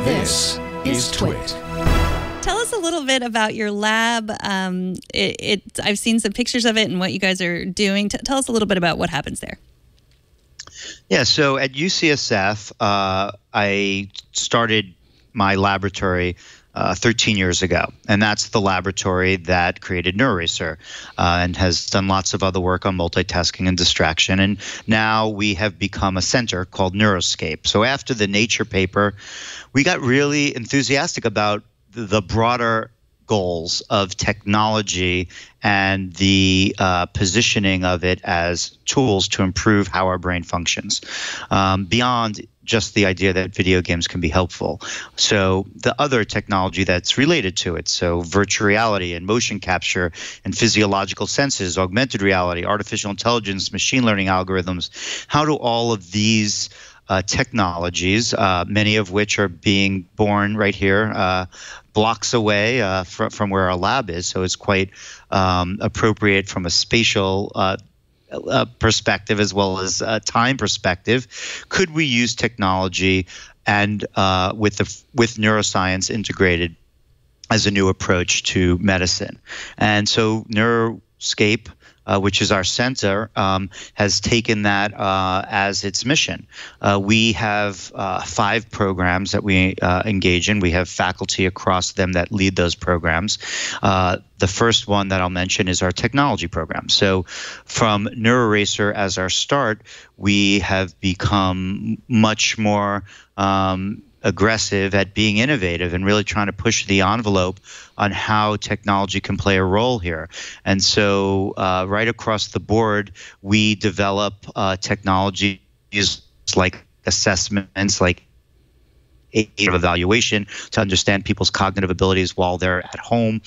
This is TWiT. Tell us a little bit about your lab. I've seen some pictures of it and what you guys are doing. Tell us a little bit about what happens there. Yeah, so at UCSF, I started my laboratory 13 years ago, and that's the laboratory that created Neuroscape and has done lots of other work on multitasking and distraction. And now we have become a center called Neuroscape. So after the Nature paper, we got really enthusiastic about the broader goals of technology and the positioning of it as tools to improve how our brain functions, beyond just the idea that video games can be helpful. So the other technology that's related to it, so virtual reality and motion capture and physiological senses, augmented reality, artificial intelligence, machine learning algorithms, how do all of these technologies, many of which are being born right here, blocks away from where our lab is, so it's quite appropriate from a spatial perspective as well as a time perspective. Could we use technology and with neuroscience integrated as a new approach to medicine? And so Neuroscape, which is our center, has taken that as its mission. We have 5 programs that we engage in. We have faculty across them that lead those programs. The first one that I'll mention is our technology program. So from NeuroRacer as our start, we have become much more aggressive at being innovative and really trying to push the envelope on how technology can play a role here. And so right across the board, we develop technologies like assessments, like evaluation to understand people's cognitive abilities while they're at home.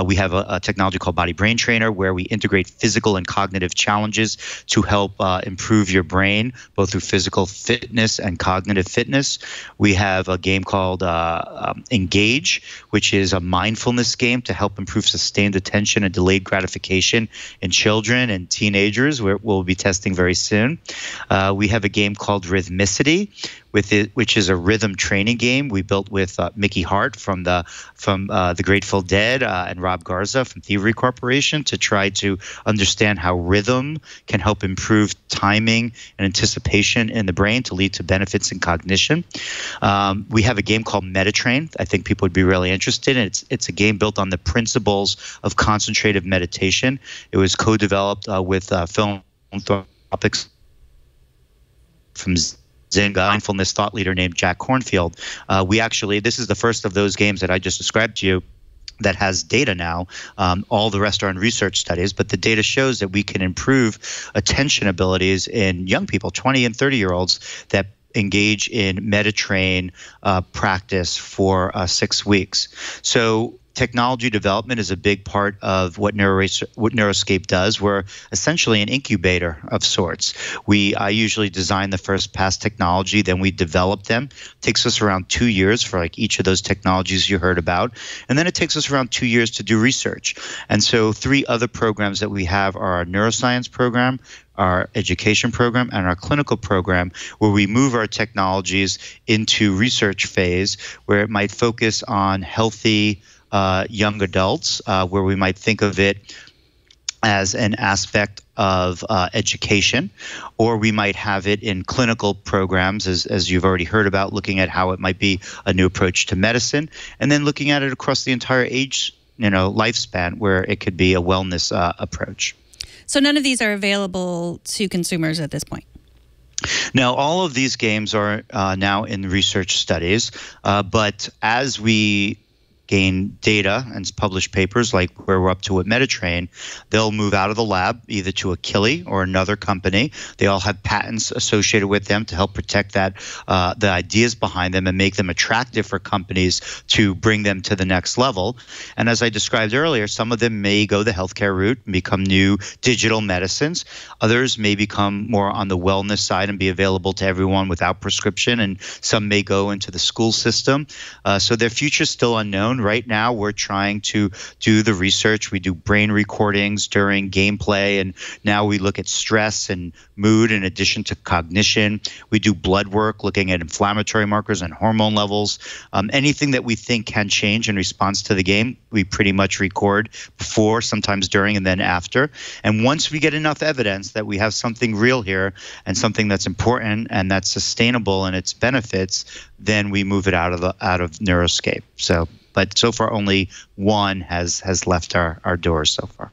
We have a technology called Body Brain Trainer, where we integrate physical and cognitive challenges to help improve your brain, both through physical fitness and cognitive fitness. We have a game called Engage, which is a mindfulness game to help improve sustained attention and delayed gratification in children and teenagers, we'll be testing very soon. We have a game called Rhythmicity, which is a rhythm training game we built with Mickey Hart from the Grateful Dead and Rob Garza from Thievery Corporation to try to understand how rhythm can help improve timing and anticipation in the brain to lead to benefits in cognition. We have a game called MetaTrain. I think people would be really interested in. It's a game built on the principles of concentrative meditation. It was co-developed with philanthropics from Zen mindfulness thought leader named Jack Kornfield. This is the first of those games that I just described to you that has data now. All the rest are in research studies, but the data shows that we can improve attention abilities in young people, 20 and 30-year-olds, that engage in MetaTrain practice for 6 weeks. So technology development is a big part of what Neuroscape does. We're essentially an incubator of sorts. I usually design the first pass technology, then we develop them. It takes us around 2 years for like each of those technologies you heard about. And then it takes us around 2 years to do research. And so 3 other programs that we have are our neuroscience program, our education program, and our clinical program, where we move our technologies into research phase, where it might focus on healthy young adults, where we might think of it as an aspect of education, or we might have it in clinical programs, as you've already heard about, looking at how it might be a new approach to medicine, and then looking at it across the entire age, lifespan, where it could be a wellness approach. So none of these are available to consumers at this point? No, all of these games are now in research studies, but as we gain data and publish papers like where we're up to with MetaTrain, they'll move out of the lab either to Akili or another company. They all have patents associated with them to help protect that the ideas behind them and make them attractive for companies to bring them to the next level. And as I described earlier, some of them may go the healthcare route and become new digital medicines. Others may become more on the wellness side and be available to everyone without prescription, and some may go into the school system. So their future is still unknown. right now, we're trying to do the research. We do brain recordings during gameplay, and now we look at stress and mood in addition to cognition. We do blood work looking at inflammatory markers and hormone levels. Anything that we think can change in response to the game, we pretty much record before, sometimes during, and then after. And once we get enough evidence that we have something real here and something that's important and that's sustainable in its benefits, then we move it out of Neuroscape. But so far only one has left our doors so far.